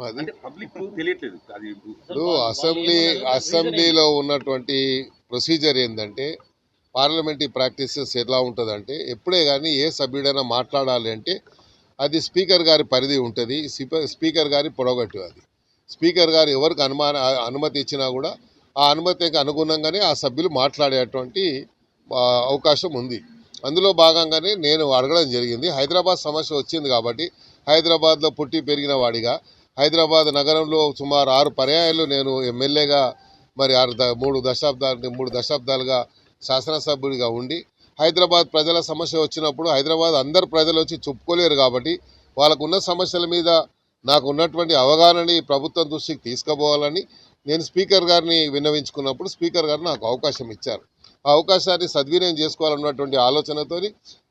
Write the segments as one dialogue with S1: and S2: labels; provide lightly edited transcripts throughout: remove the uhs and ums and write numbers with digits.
S1: అది
S2: తెలియట్లేదు.
S1: ఇప్పుడు అసెంబ్లీలో ఉన్నటువంటి ప్రొసీజర్ ఏంటంటే పార్లమెంటరీ ప్రాక్టీసెస్ ఎలా ఉంటుందంటే ఎప్పుడే కానీ ఏ సభ్యుడైనా మాట్లాడాలి అంటే అది స్పీకర్ గారి పరిధి ఉంటుంది. స్పీకర్ గారి పొడగట్టు అది. స్పీకర్ గారు ఎవరికి అనుమతి ఇచ్చినా కూడా ఆ అనుమతికి అనుగుణంగానే ఆ సభ్యులు మాట్లాడేటువంటి అవకాశం ఉంది. అందులో భాగంగానే నేను అడగడం జరిగింది. హైదరాబాద్ సమస్య వచ్చింది కాబట్టి హైదరాబాద్లో పుట్టి పెరిగిన వాడిగా హైదరాబాద్ నగరంలో సుమారు 6 పర్యాయాలు నేను ఎమ్మెల్యేగా మరి 3 దశాబ్దాలుగా శాసనసభ్యుడిగా ఉండి హైదరాబాద్ ప్రజల సమస్య వచ్చినప్పుడు హైదరాబాద్ అందరు ప్రజలు వచ్చి చెప్పుకోలేరు కాబట్టి వాళ్ళకున్న సమస్యల మీద నాకు ఉన్నటువంటి అవగాహనని ప్రభుత్వం దృష్టికి తీసుకుపోవాలని నేను స్పీకర్ గారిని విన్నవించుకున్నప్పుడు స్పీకర్ గారు నాకు అవకాశం ఇచ్చారు. ఆ అవకాశాన్ని సద్వినియోగం చేసుకోవాలన్నటువంటి ఆలోచనతో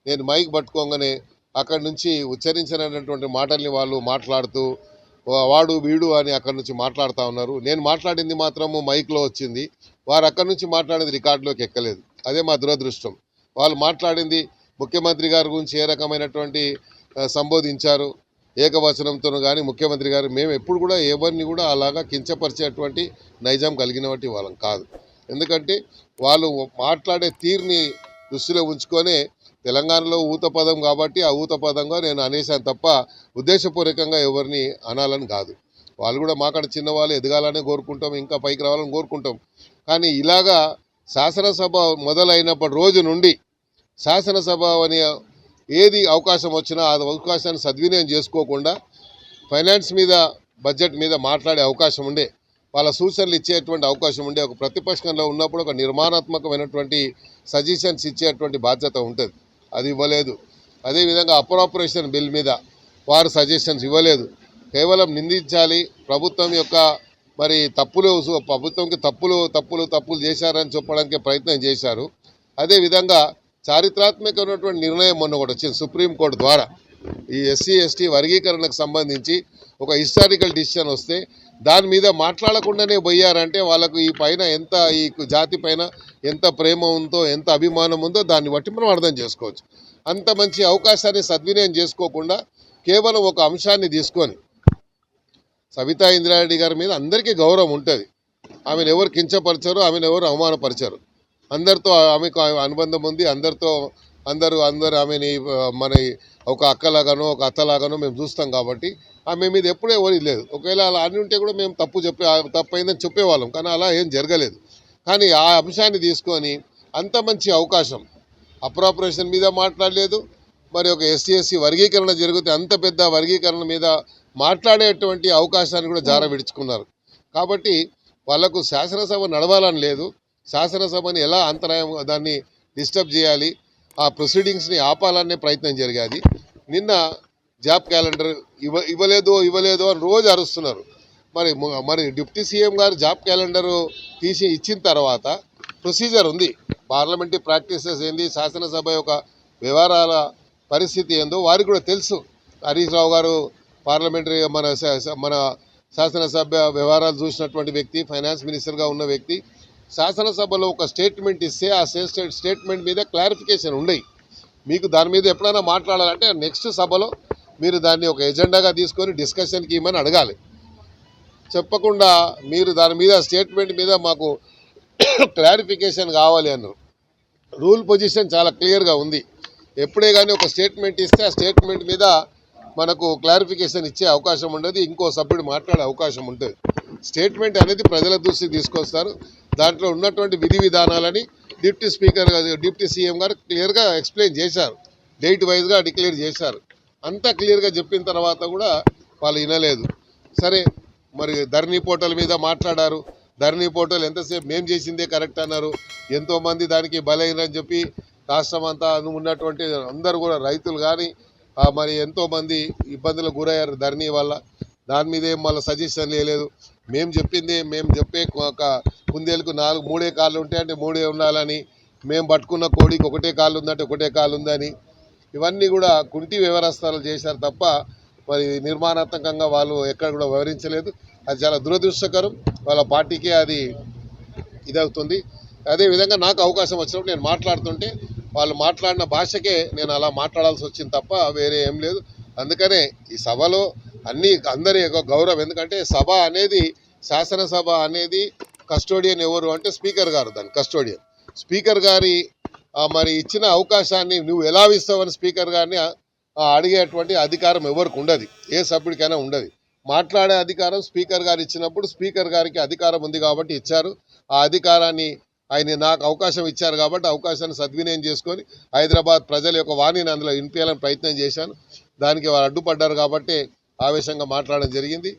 S1: నేను మైక్ పట్టుకోగానే అక్కడి నుంచి ఉచ్చరించినటువంటి మాటల్ని వాళ్ళు మాట్లాడుతూ వాడు వీడు అని అక్కడి నుంచి మాట్లాడుతూ ఉన్నారు. నేను మాట్లాడింది మాత్రము మైక్లో వచ్చింది. వారు అక్కడి నుంచి మాట్లాడేది రికార్డులోకి ఎక్కలేదు. అదే మా దురదృష్టం. వాళ్ళు మాట్లాడింది ముఖ్యమంత్రి గారి గురించి ఏ రకమైనటువంటి సంబోధించారు ఏకవచనంతో కానీ ముఖ్యమంత్రి గారు మేము ఎప్పుడు కూడా ఎవరిని కూడా అలాగా కించపరిచేటువంటి నైజం కలిగినటువంటి వాళ్ళం కాదు. ఎందుకంటే వాళ్ళు మాట్లాడే తీరుని దృష్టిలో ఉంచుకొనే తెలంగాణలో ఊత పదం కాబట్టి ఆ ఊత పదంగా నేను అనేసాను తప్ప ఉద్దేశపూర్వకంగా ఎవరిని అనాలని కాదు. వాళ్ళు కూడా మాకాడ చిన్నవాళ్ళు ఎదగాలని కోరుకుంటాం, ఇంకా పైకి రావాలని కోరుకుంటాం. కానీ ఇలాగా శాసనసభ మొదలైనప్పటి రోజు నుండి శాసనసభ అని ఏది అవకాశం వచ్చినా ఆ అవకాశాన్ని సద్వినియోగం చేసుకోకుండా ఫైనాన్స్ మీద బడ్జెట్ మీద మాట్లాడే అవకాశం ఉండే, వాళ్ళ సూచనలు ఇచ్చేటువంటి అవకాశం ఉండే, ఒక ప్రతిపక్షంలో ఉన్నప్పుడు ఒక నిర్మాణాత్మకమైనటువంటి సజెషన్స్ ఇచ్చేటువంటి బాధ్యత ఉంటుంది. అది ఇవ్వలేదు. అదేవిధంగా అప్రాపరేషన్ బిల్ మీద వారు సజెషన్స్ ఇవ్వలేదు. కేవలం నిందించాలి, ప్రభుత్వం యొక్క మరి ప్రభుత్వంకి తప్పులు చేశారని చెప్పడానికి ప్రయత్నం చేశారు. అదేవిధంగా చారిత్రాత్మకమైనటువంటి నిర్ణయం మొన్న ఒకటి వచ్చింది సుప్రీంకోర్టు ద్వారా. ఈ SC/ST వర్గీకరణకు సంబంధించి ఒక హిస్టారికల్ డిసిషన్ వస్తే దాని మీద మాట్లాడకుండానే పోయారంటే వాళ్ళకు ఈ జాతి పైన ఎంత ప్రేమ ఉందో ఎంత అభిమానం ఉందో దాన్ని బట్టి మనం అర్థం చేసుకోవచ్చు. అంత మంచి అవకాశాన్ని సద్వినియోగం చేసుకోకుండా కేవలం ఒక అంశాన్ని తీసుకొని సబితా ఇంద్రారెడ్డి గారి మీద అందరికీ గౌరవం ఉంటుంది. ఆమెను ఎవరు కించపరిచారు, ఆమెను ఎవరు అవమానపరిచారు. అందరితో ఆమెకు అనుబంధం ఉంది. అందరూ ఆమెని మన ఒక అక్కలాగానో ఒక అత్తలాగానో మేము చూస్తాం కాబట్టి ఆమె మీద ఎప్పుడూ ఎవరి లేదు. ఒకవేళ అలా అని ఉంటే కూడా మేము తప్పైందని చెప్పేవాళ్ళం. కానీ అలా ఏం జరగలేదు. కానీ ఆ అంశాన్ని తీసుకొని అంత మంచి అవకాశం అప్రాపరేషన్ మీద మాట్లాడలేదు. మరి ఒక SC/ST వర్గీకరణ జరిగితే అంత పెద్ద వర్గీకరణ మీద మాట్లాడేటువంటి అవకాశాన్ని కూడా జారవిడుచుకున్నారు. కాబట్టి వాళ్లకు శాసనసభ నడవాలని లేదు. శాసనసభని ఎలా అంతరాయం దాన్ని డిస్టర్బ్ చేయాలి, ఆ ప్రొసీడింగ్స్ని ఆపాలనే ప్రయత్నం జరిగేది. నిన్న జాబ్ క్యాలెండర్ ఇవ్వలేదు అని రోజు అరుస్తున్నారు. మరి డిప్యూటీ సీఎం గారు జాబ్ క్యాలెండర్ ఇచ్చిన తర్వాత ప్రొసీజర్ ఉంది. పార్లమెంటరీ ప్రాక్టీసెస్ ఏంది, శాసనసభ యొక్క వ్యవహారాల పరిస్థితి ఏందో వారికి కూడా తెలుసు. హరీష్ రావు గారు పార్లమెంటరీ మన శాసనసభ వ్యవహారాలు చూసినటువంటి వ్యక్తి, ఫైనాన్స్ మినిస్టర్గా ఉన్న వ్యక్తి. శాసనసభలో ఒక స్టేట్మెంట్ ఇస్తే ఆ స్టేట్మెంట్ మీద క్లారిఫికేషన్ ఉండయి. మీకు దాని మీద ఎప్పుడైనా మాట్లాడాలంటే నెక్స్ట్ సభలో మీరు దాన్ని ఒక ఎజెండాగా తీసుకొని డిస్కషన్కి ఇవ్వమని అడగాలి. చెప్పకుండా మీరు దాని మీద స్టేట్మెంట్ మీద మాకు క్లారిఫికేషన్ కావాలి అన్నారు. రూల్ పొజిషన్ చాలా క్లియర్గా ఉంది. ఎప్పుడే కానీ ఒక స్టేట్మెంట్ ఇస్తే ఆ స్టేట్మెంట్ మీద మనకు క్లారిఫికేషన్ ఇచ్చే అవకాశం ఉండదు, ఇంకో సభ్యుడు మాట్లాడే అవకాశం ఉంటుంది. స్టేట్మెంట్ అనేది ప్రజల దృష్టికి తీసుకొస్తారు. దాంట్లో ఉన్నటువంటి విధి విధానాలని డిప్యూటీ సీఎం గారు క్లియర్గా ఎక్స్ప్లెయిన్ చేశారు. డేట్ వైజ్గా డిక్లేర్ చేశారు. అంతా క్లియర్గా చెప్పిన తర్వాత కూడా వాళ్ళు వినలేదు. సరే, మరి ధరణి పోర్టల్ మీద మాట్లాడారు. ధరణి పోర్టల్ ఎంతసేపు మేము చేసిందే కరెక్ట్ అన్నారు. ఎంతోమంది దానికి బలైనని చెప్పి రాష్ట్రం అంతా ఉన్నటువంటి అందరూ కూడా రైతులు కానీ మరి ఎంతోమంది ఇబ్బందులకు గురయ్యారు ధరణి వల్ల. దాని మీద ఏం మళ్ళీ సజెషన్ లేదు. మేము చెప్పే ఒక కుందేలకు 3 కాళ్ళు ఉంటాయంటే 3 ఉండాలని, మేము పట్టుకున్న కోడికి 1 కాళ్ళు ఉందంటే 1 కాళ్ళు ఉందని, ఇవన్నీ కూడా కుంటి వ్యవస్థలు చేశారు తప్ప మరి నిర్మాణాత్మకంగా వాళ్ళు ఎక్కడ కూడా వివరించలేదు. అది చాలా దురదృష్టకరం. వాళ్ళ పార్టీకే అది ఇదవుతుంది. అదేవిధంగా నాకు అవకాశం వచ్చినప్పుడు నేను మాట్లాడుతుంటే వాళ్ళు మాట్లాడిన భాషకే నేను అలా మాట్లాడాల్సి వచ్చింది తప్ప వేరే ఏం లేదు. అందుకనే ఈ సభలో అన్ని అందరి యొక్క గౌరవం. ఎందుకంటే సభ అనేది, శాసనసభ అనేది కస్టోడియన్ ఎవరు అంటే స్పీకర్ గారు, దాని కస్టోడియన్. స్పీకర్ గారి మరి ఇచ్చిన అవకాశాన్ని నువ్వు ఎలా ఇస్తావని స్పీకర్ గారిని అడిగేటువంటి అధికారం ఎవరికి ఉండదు, ఏ సభ్యుడికైనా ఉండదు. మాట్లాడే అధికారం స్పీకర్ గారు ఇచ్చినప్పుడు స్పీకర్ గారికి అధికారం ఉంది కాబట్టి ఇచ్చారు. ఆ అధికారాన్ని ఆయన నాకు అవకాశం ఇచ్చారు కాబట్టి అవకాశాన్ని సద్వినియోగం చేసుకొని హైదరాబాద్ ప్రజల యొక్క వాణిని అందులో వినిపించాలని ప్రయత్నం చేశాను. దానికి వారు అడ్డుపడ్డారు కాబట్టి ఆవేశంగా మాట్లాడడం జరిగింది.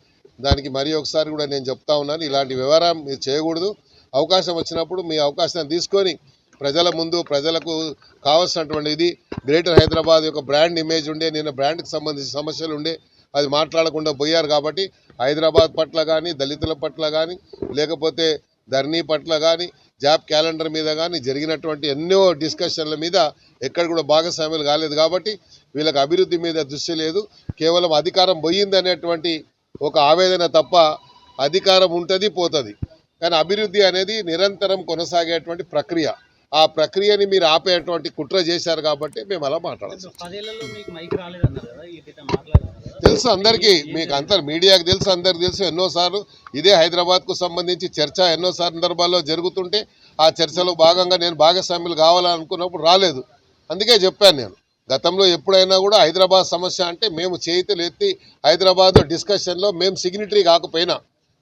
S1: దానికి మరి ఒకసారి కూడా నేను చెప్తా ఉన్నాను, ఇలాంటి వ్యవహారం మీరు చేయకూడదు. అవకాశం వచ్చినప్పుడు మీ అవకాశాన్ని తీసుకొని ప్రజల ముందు, ప్రజలకు కావాల్సినటువంటి ఇది గ్రేటర్ హైదరాబాద్ యొక్క బ్రాండ్ ఇమేజ్ ఉండే, నిన్న బ్రాండ్కి సంబంధించిన సమస్యలు ఉండే, అది మాట్లాడకుండా పోయారు. కాబట్టి హైదరాబాద్ పట్ల కానీ, దళితుల పట్ల కానీ, లేకపోతే ధర్నీ పట్ల కానీ, జాబ్ క్యాలెండర్ మీద కానీ జరిగినటువంటి ఎన్నో డిస్కషన్ల మీద ఎక్కడ కూడా భాగస్వామ్యాలు కాలేదు. కాబట్టి వీళ్ళకి అభివృద్ధి మీద దృష్టి లేదు, కేవలం అధికారం పోయింది అనేటువంటి ఒక ఆవేదన తప్ప. అధికారం ఉంటుంది, పోతుంది, కానీ అభివృద్ధి అనేది నిరంతరం కొనసాగేటువంటి ప్రక్రియ. ఆ ప్రక్రియని మీరు ఆపేటువంటి కుట్ర చేశారు కాబట్టి మేము అలా మాట్లాడాలి. తెలుసు అందరికీ, మీకు అంతా మీడియాకు తెలుసు, అందరికి తెలుసు. ఎన్నోసార్లు ఇదే హైదరాబాద్కు సంబంధించి చర్చ ఎన్నో సందర్భాల్లో జరుగుతుంటే ఆ చర్చలో భాగంగా నేను భాగస్వాములు కావాలనుకున్నప్పుడు రాలేదు. అందుకే చెప్పాను నేను గతంలో ఎప్పుడైనా కూడా హైదరాబాద్ సమస్య అంటే మేము చేతులు ఎత్తి హైదరాబాద్ డిస్కషన్లో మేము సిగ్నిటరీ కాకపోయినా,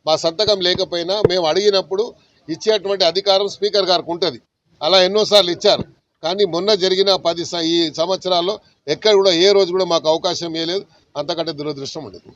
S1: మా సంతకం లేకపోయినా మేము అడిగినప్పుడు ఇచ్చేటువంటి అధికారం స్పీకర్ గారికి ఉంటుంది. అలా ఎన్నోసార్లు ఇచ్చారు. కానీ మొన్న జరిగిన ఈ సంవత్సరాల్లో ఎక్కడ కూడా ఏ రోజు కూడా మాకు అవకాశం ఇవ్వలేదు. అంతకంటే దురదృష్టం ఉండదు.